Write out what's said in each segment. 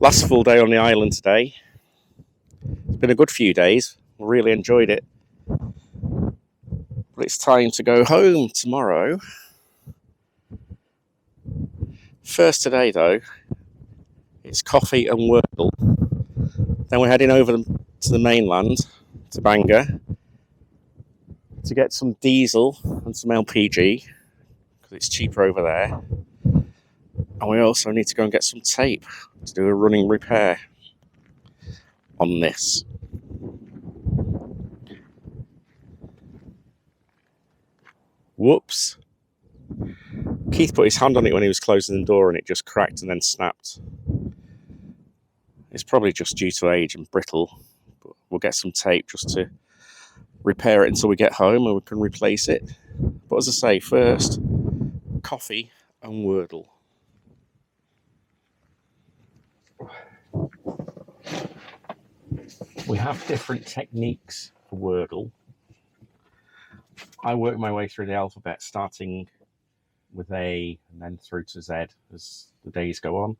Last full day on the island today. It's been a good few days. Really enjoyed it. But it's time to go home tomorrow. First today though, it's coffee and Wordle. Then we're heading over to the mainland, to Bangor, to get some diesel and some LPG, because it's cheaper over there. And we also need to go and get some tape to do a running repair on this. Whoops. Keith put his hand on it when he was closing the door and it just cracked and then snapped. It's probably just due to age and brittle, but we'll get some tape just to repair it until we get home and we can replace it. But as I say, first, coffee and Wordle. We have different techniques for Wordle. I work my way through the alphabet, starting with A and then through to Z as the days go on.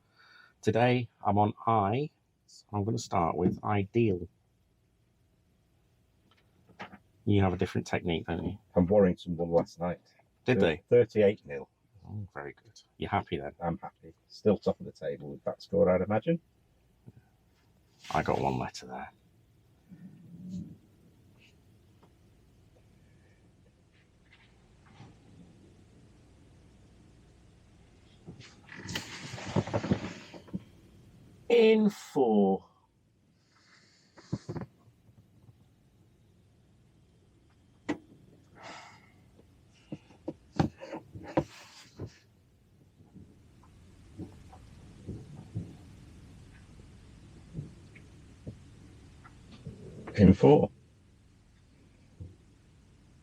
Today I'm on I, so I'm going to start with ideal. You have a different technique, don't you? And Warrington won last night. Did they? 38-0. Oh, very good. You're happy then? I'm happy. Still top of the table with that score, I'd imagine. I got one letter there. In 4. In 4.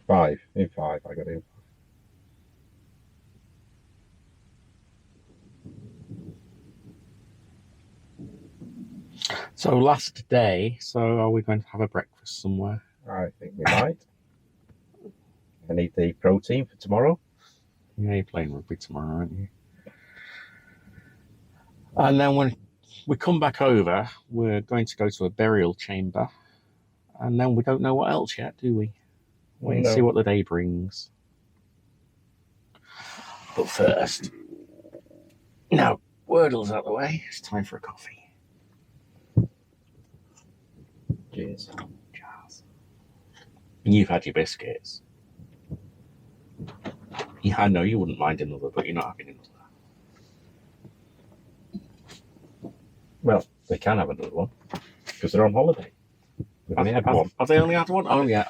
5. In 5, I got in. So last day, so are we going to have a breakfast somewhere? I think we might. I need the protein for tomorrow. Yeah, you're playing rugby tomorrow, aren't you? And then when we come back over, we're going to go to a burial chamber. And then we don't know what else yet, do we? Wait and see what the day brings. But first, now Wordle's out of the way. It's time for a coffee. Cheers. Cheers. You've had your biscuits. Yeah, I know you wouldn't mind another, but you're not having another. Well, they can have another one because they're on holiday. They've only had one. Have they only had one? Oh, yeah.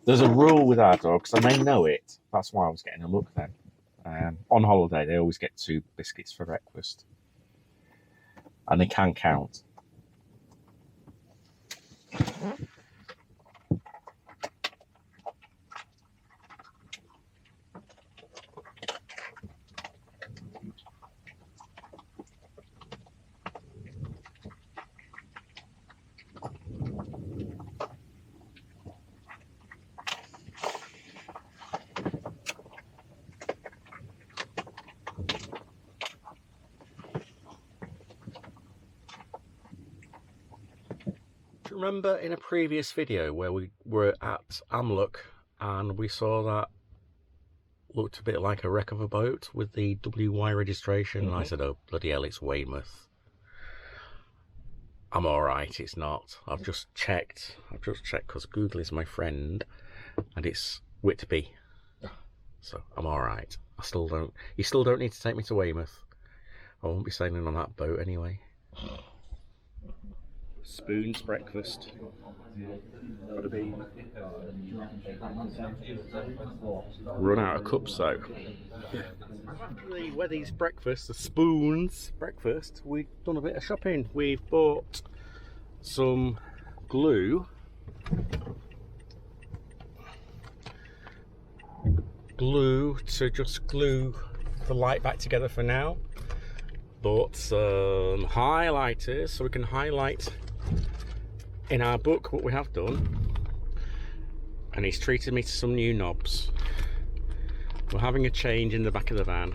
There's a rule with our dogs, and they know it. That's why I was getting a look then. On holiday, they always get 2 biscuits for breakfast. And they can count. Remember in a previous video where we were at Amlook and we saw that looked a bit like a wreck of a boat with the WY registration? And I said, oh bloody hell, it's Weymouth. I'm alright, it's not. I've just checked because Google is my friend and it's Whitby, so I'm alright. You still don't need to take me to Weymouth. I won't be sailing on that boat anyway. Spoon's breakfast. Gotta be. Run out of cups though. The Weddy's breakfast, the Spoon's breakfast, we've done a bit of shopping. We've bought some glue. To just glue the light back together for now. Bought some highlighters so we can highlight in our book what we have done, and he's treated me to some new knobs. We're having a change in the back of the van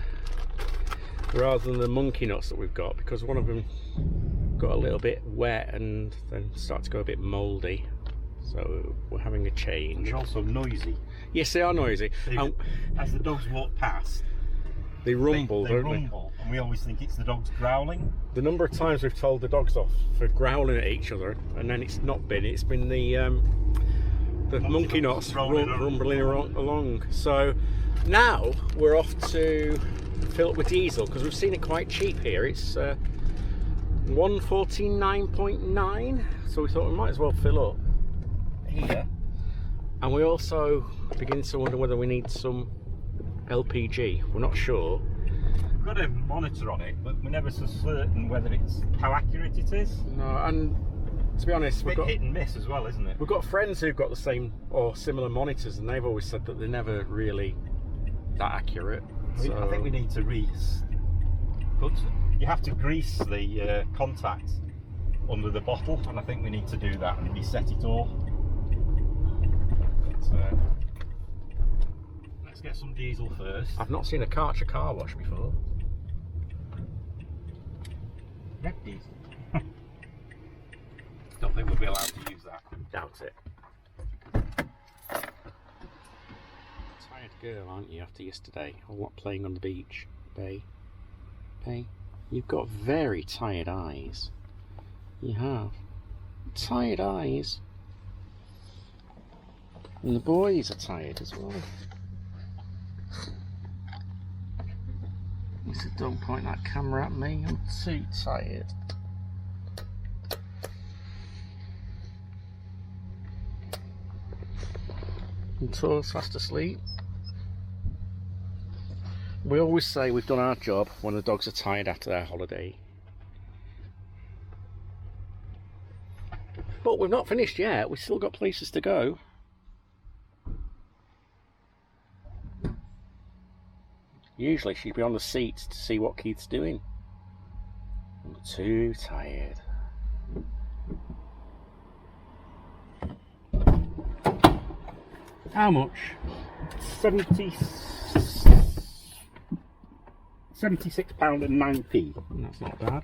rather than the monkey nuts that we've got, because one of them got a little bit wet and then start to go a bit mouldy. So we're having a change. They're also noisy. Yes, they are noisy. As the dogs walk past, they rumble, they don't rumble, and we always think it's the dogs growling. The number of times we've told the dogs off for growling at each other, and then it's not been. It's been the monkey nuts rumbling along. So now we're off to fill up with diesel because we've seen it quite cheap here. It's 149.9, so we thought we might as well fill up here. And we also begin to wonder whether we need some LPG. We're not sure. We've got a monitor on it, but we're never so certain whether it's how accurate it is. No, and to be honest, It's a bit hit and miss as well, isn't it? we've got friends who've got the same or similar monitors, and they've always said that they're never really that accurate. So I think we need to you have to grease the contact under the bottle, and I think we need to do that and reset it all. So let's get some diesel first. I've not seen a Karcher car wash before. Red diesel. Don't think we'll be allowed to use that. Doubt it. Tired girl, aren't you, after yesterday? Or what, playing on the beach? Bay? You've got very tired eyes. You have. Tired eyes. And the boys are tired as well. He said, don't point that camera at me, I'm too tired. And Tor's fast asleep. We always say we've done our job when the dogs are tired after their holiday. But we've not finished yet, we've still got places to go. Usually she'd be on the seats to see what Keith's doing. I'm too tired. How much? 76.09. That's not bad.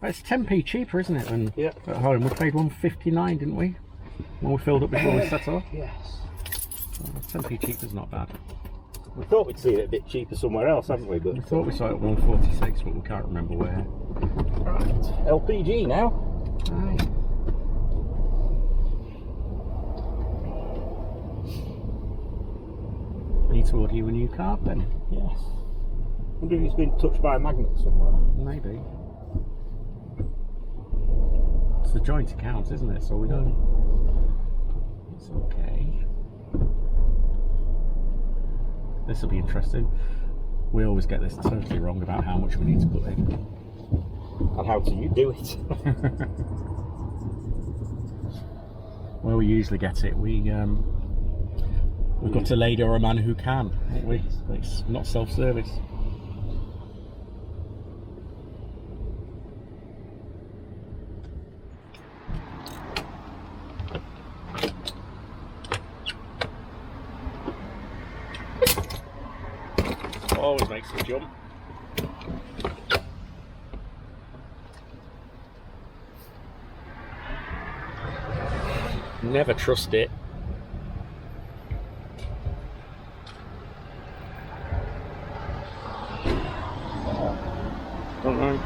It's 10p cheaper, isn't it, than Yeah. at home? We paid 159, didn't we? When we filled up before we set off. Yes. 10p cheaper is not bad. We thought we'd see it a bit cheaper somewhere else, haven't we? But We thought we saw it at 146, but we can't remember where. right, LPG now. Right. Need to order you a new car, then? Yes. I wonder if it's been touched by a magnet somewhere. Maybe. It's the joint account, isn't it? So we don't. It's okay. This will be interesting. We always get this totally wrong about how much we need to put in. And how do you do it? Well, we usually get it. We've got a lady or a man who can. It's not self-service. Always makes me jump. Never trust it. Don't know.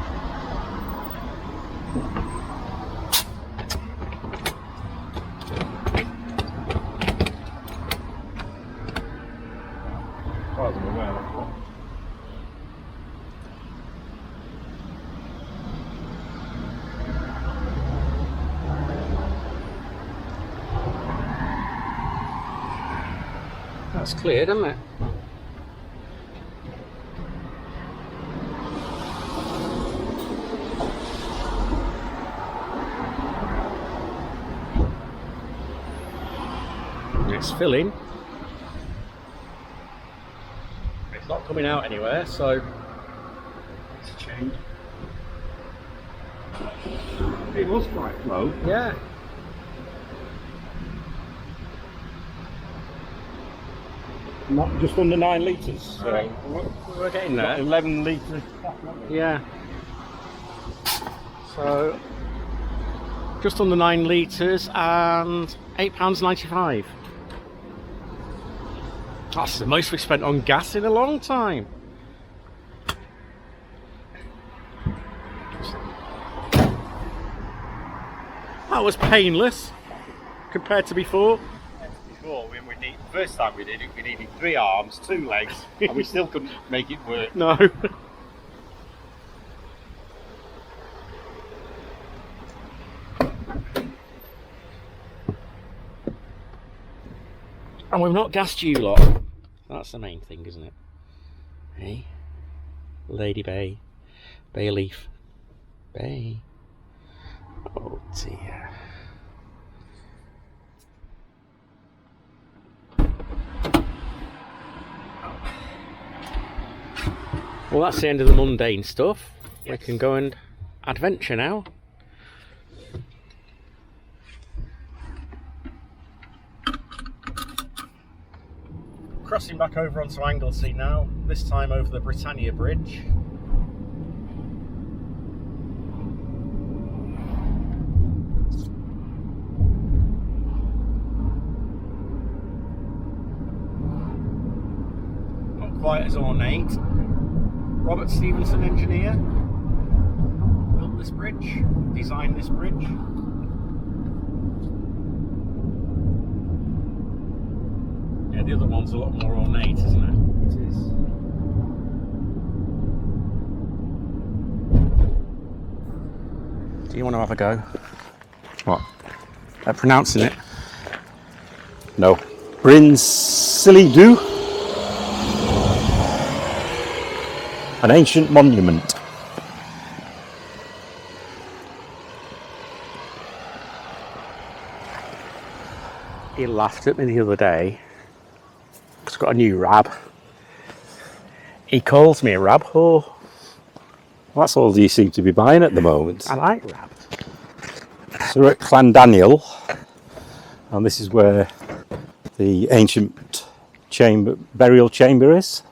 That's clear, isn't it? It's filling. It's not coming out anywhere, so It's changed. It was quite low. yeah. Not just under 9 litres. So We're getting there. 11 litres. Yeah. So just under 9 litres and £8.95. That's the most we've spent on gas in a long time. That was painless compared to before. Before, when first time we did it, we needed 3 arms, 2 legs, and we still couldn't make it work. No. And we've not gassed you lot. That's the main thing, isn't it? Hey? Lady Bay. Bay leaf. Bay. Oh dear. Well, that's the end of the mundane stuff. Yes. We can go and adventure now. Crossing back over onto Anglesey now, this time over the Britannia Bridge. Not quite as ornate. Robert Stevenson, engineer, built this bridge, designed this bridge. Yeah, the other one's a lot more ornate, isn't it? It is. Do you want to have a go? What? At pronouncing it? No. Bryn Celli Ddu. An ancient monument. He laughed at me the other day. He's got a new rab. He calls me a rab whore. Well, that's all you seem to be buying at the moment. I like rab. So we're at Llandaniel, and this is where the ancient burial chamber is.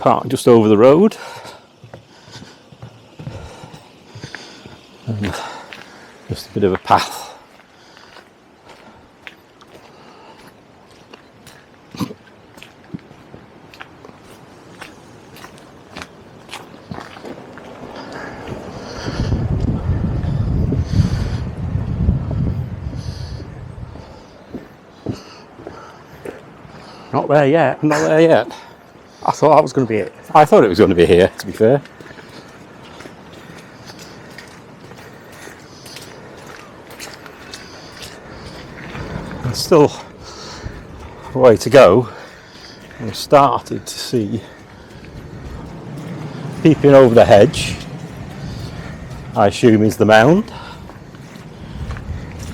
Park just over the road. And just a bit of a path. Not there yet. Not there yet. I thought that was going to be it. I thought it was going to be here, to be fair. There's still a way to go. We've started to see, peeping over the hedge, I assume is the mound.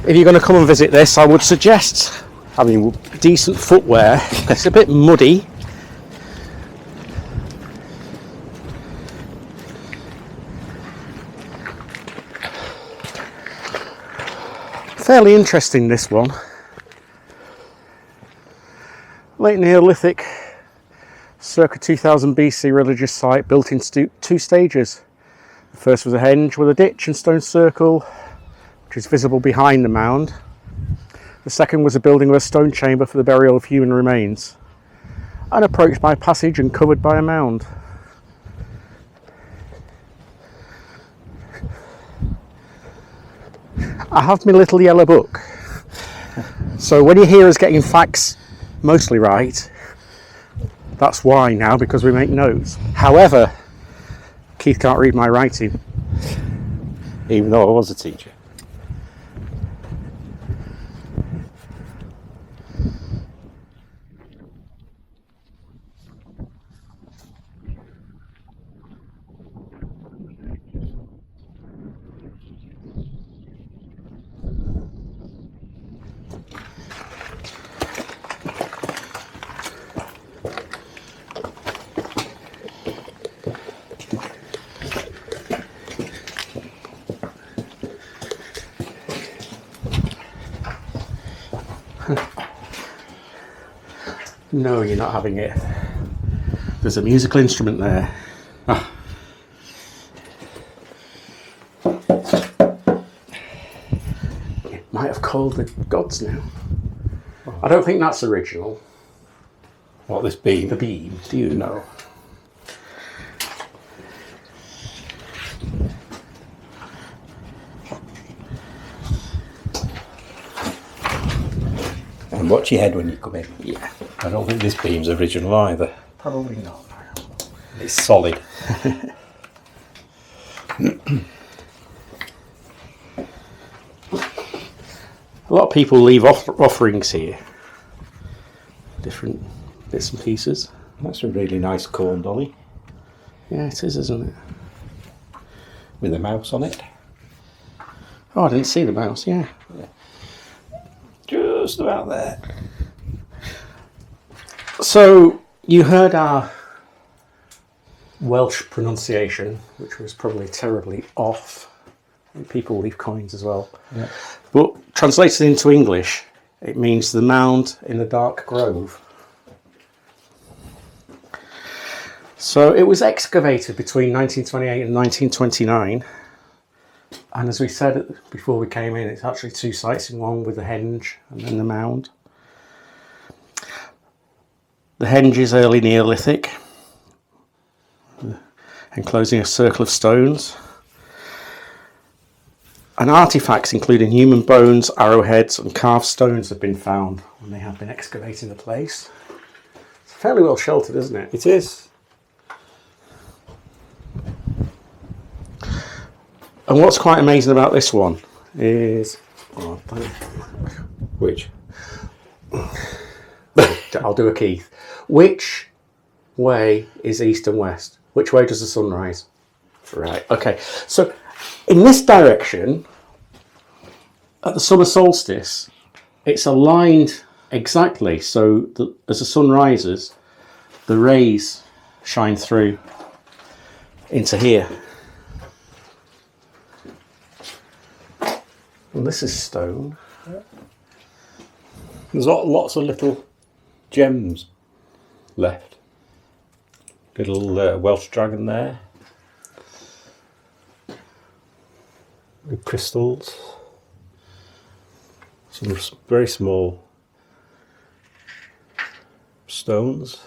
If you're going to come and visit this, I would suggest having decent footwear. It's a bit muddy. Fairly interesting, this one. Late Neolithic, circa 2000 BC religious site built in 2 stages. The first was a henge with a ditch and stone circle, which is visible behind the mound. The second was a building with a stone chamber for the burial of human remains, and approached by passage and covered by a mound. I have my little yellow book, so when you hear us getting facts mostly right, that's why now, because we make notes. However, Keith can't read my writing. Even though I was a teacher. No, you're not having it. There's a musical instrument there. Ah. It might have called the gods now. Oh. I don't think that's original. What, this beam? The beam, do you know? And watch your head when you come in. Yeah. I don't think this beam's original either. Probably not. It's solid. A lot of people leave offerings here. Different bits and pieces. That's a really nice corn dolly. Yeah, it is, isn't it? With a mouse on it. Oh, I didn't see the mouse, yeah. Just about there. So, you heard our Welsh pronunciation, which was probably terribly off. People leave coins as well. Yeah. But translated into English, it means the mound in the dark grove. So it was excavated between 1928 and 1929. And as we said before we came in, it's actually two sites in one, with the henge and then the mound. The henge is early Neolithic, enclosing a circle of stones. And artefacts including human bones, arrowheads and carved stones have been found when they have been excavating the place. It's fairly well sheltered, isn't it? It is. And what's quite amazing about this one is... Which? I'll do a Keith. Which way is east and west? Which way does the sun rise? Right, okay. So in this direction, at the summer solstice, it's aligned exactly so that as the sun rises, the rays shine through into here. And this is stone. There's lots of little gems left. Little Welsh dragon there. With crystals. Some very small stones.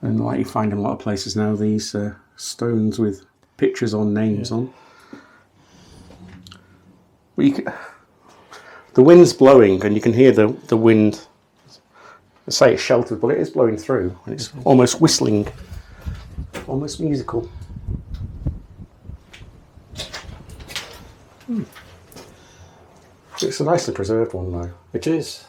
And like you find in a lot of places now, these stones with pictures on, names on. Well, the wind's blowing and you can hear the wind. I say it's sheltered, but it is blowing through. And it's almost whistling, almost musical. It's a nicely preserved one though. It is.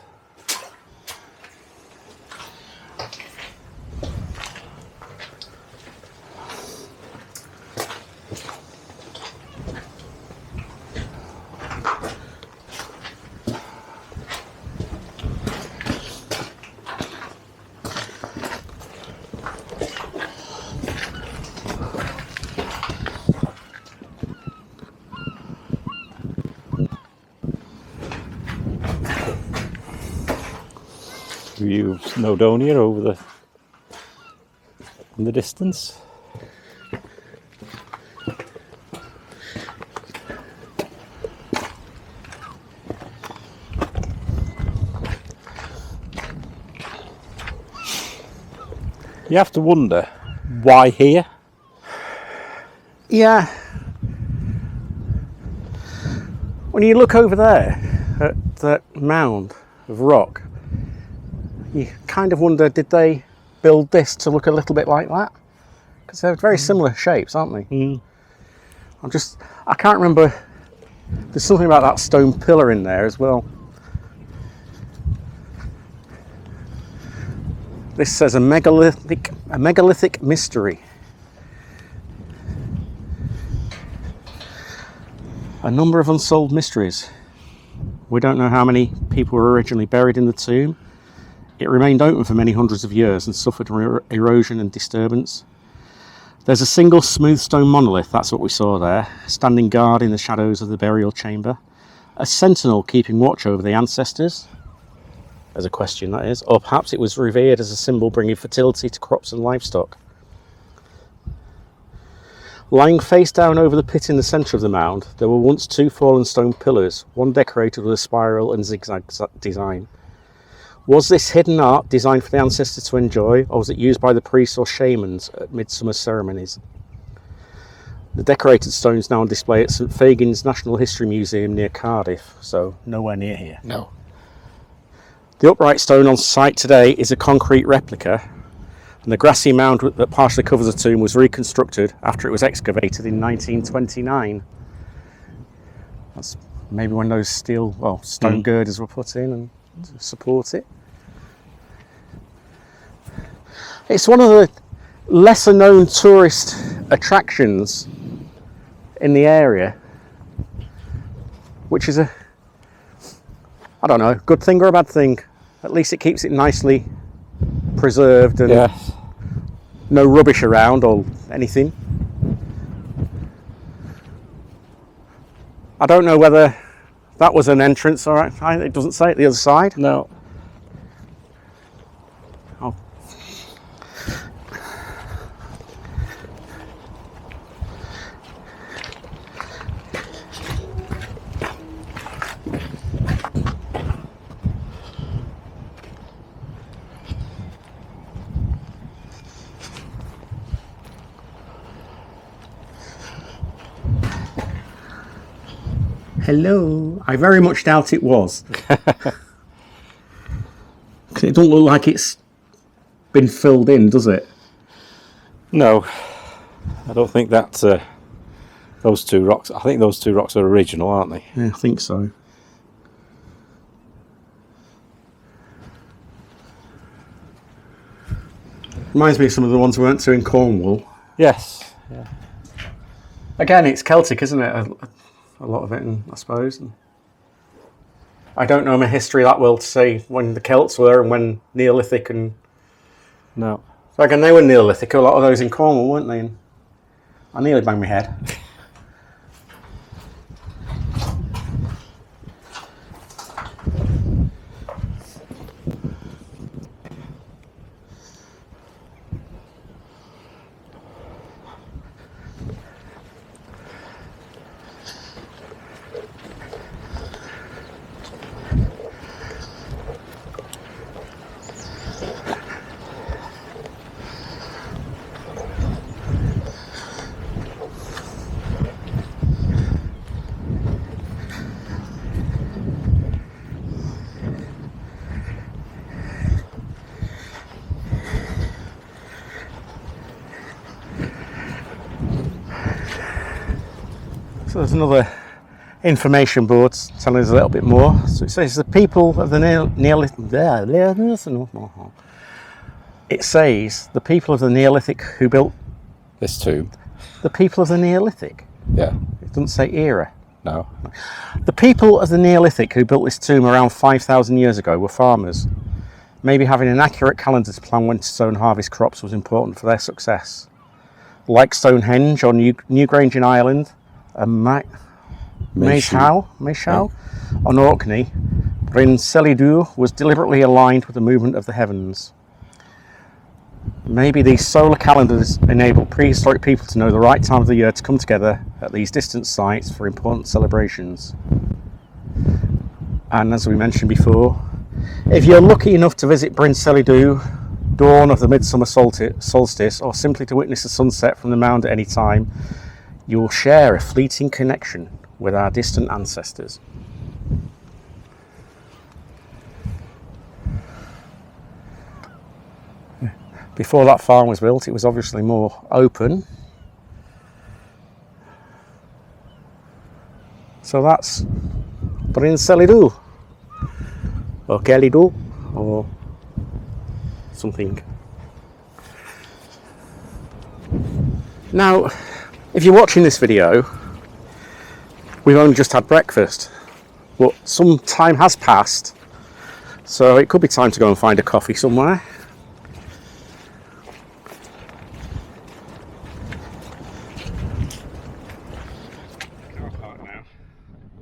View of Snowdonia over in the distance. You have to wonder why here. Yeah. When you look over there at that mound of rock, you kind of wonder, did they build this to look a little bit like that? Because they're very similar shapes, aren't they? Mm. I can't remember, there's something about that stone pillar in there as well. This says a megalithic mystery. A number of unsolved mysteries. We don't know how many people were originally buried in the tomb. It remained open for many hundreds of years and suffered erosion and disturbance. There's a single smooth stone monolith, that's what we saw there, standing guard in the shadows of the burial chamber. A sentinel keeping watch over the ancestors. as a question, that is. Or perhaps it was revered as a symbol bringing fertility to crops and livestock. Lying face down over the pit in the centre of the mound, there were once 2 fallen stone pillars, one decorated with a spiral and zigzag design. Was this hidden art designed for the ancestors to enjoy, or was it used by the priests or shamans at midsummer ceremonies? The decorated stones now on display at St Fagin's National History Museum near Cardiff, so nowhere near here. No. The upright stone on site today is a concrete replica, and the grassy mound that partially covers the tomb was reconstructed after it was excavated in 1929. That's maybe when those stone girders were put in and to support it. It's one of the lesser known tourist attractions in the area, which is a, I don't know, good thing or a bad thing. At least it keeps it nicely preserved and no rubbish around or anything. I don't know whether that was an entrance or it doesn't say it the other side. No. Oh. Hello. I very much doubt it was. It doesn't look like it's been filled in, does it? No. I don't think that those 2 rocks. I think those 2 rocks are original, aren't they? Yeah, I think so. Reminds me of some of the ones we went to in Cornwall. Yes. Yeah. Again, it's Celtic, isn't it? A lot of it, I suppose. And I don't know my history that well to say when the Celts were and when Neolithic and... No. So again, they were Neolithic, a lot of those in Cornwall, weren't they? And I nearly banged my head. So there's another information board telling us a little bit more. So it says the people of the Neolithic. It says the people of the Neolithic who built This tomb. the people of the Neolithic. Yeah. It doesn't say era. No. The people of the Neolithic who built this tomb around 5,000 years ago were farmers. Maybe having an accurate calendar to plan when to sow and harvest crops was important for their success. Like Stonehenge or Newgrange in Ireland, and Maeshal on Orkney, Bryn Celli Ddu was deliberately aligned with the movement of the heavens. Maybe these solar calendars enable prehistoric people to know the right time of the year to come together at these distant sites for important celebrations. And as we mentioned before, if you're lucky enough to visit Bryn Celli Ddu, dawn of the midsummer solstice, or simply to witness the sunset from the mound at any time, you will share a fleeting connection with our distant ancestors. Before that farm was built, it was obviously more open. So that's Bryn Celli Ddu, or Celli Ddu, or something. Now, if you're watching this video, we've only just had breakfast, but some time has passed, so it could be time to go and find a coffee somewhere. Car park now.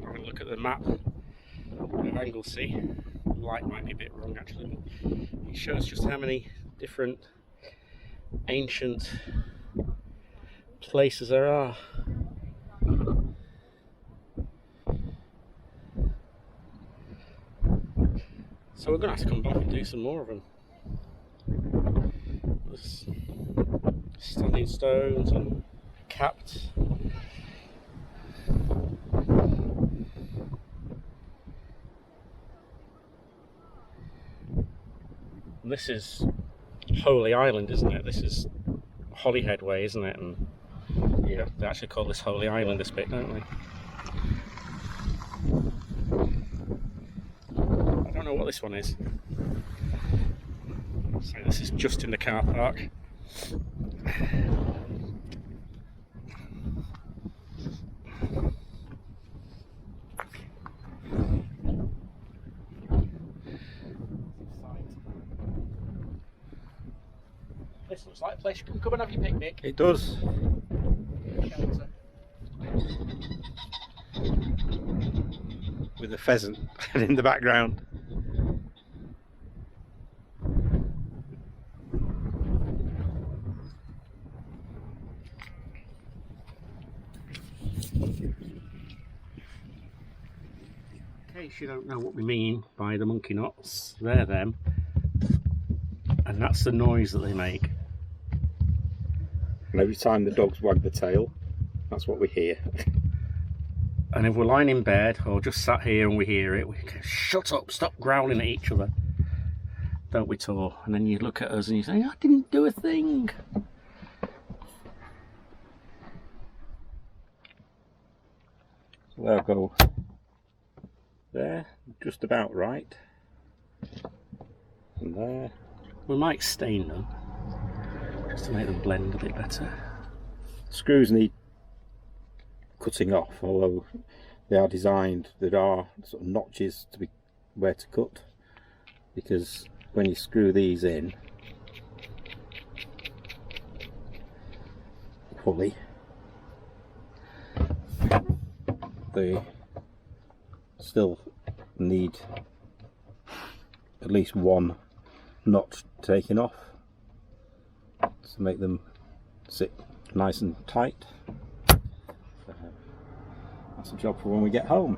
Have a look at the map of Anglesey. light might be a bit wrong actually, but it shows just how many different ancient places there are. So we're going to have to come back and do some more of them. There's standing stones and capped. And this is Holy Island, isn't it? This is Holyhead Way, isn't it? And yeah, they actually call this Holy Island, this bit, don't they? I don't know what this one is. So this is just in the car park. This looks like a place you can come and have your picnic. It does. Shelter. With a pheasant in the background. In case you don't know what we mean by the monkey knots, they're them. And that's the noise that they make. And every time the dogs wag the tail, that's what we hear. And if we're lying in bed or just sat here and we hear it, we go, shut up, stop growling at each other. Don't we, Tor? And then you look at us and you say, I didn't do a thing. So they'll go there, just about right. And there. We might stain them, just to make them blend a bit better. Screws need cutting off, although they are designed, there are sort of notches to be where to cut, because when you screw these in fully, they still need at least one notch taken off to make them sit nice and tight. That's a job for when we get home.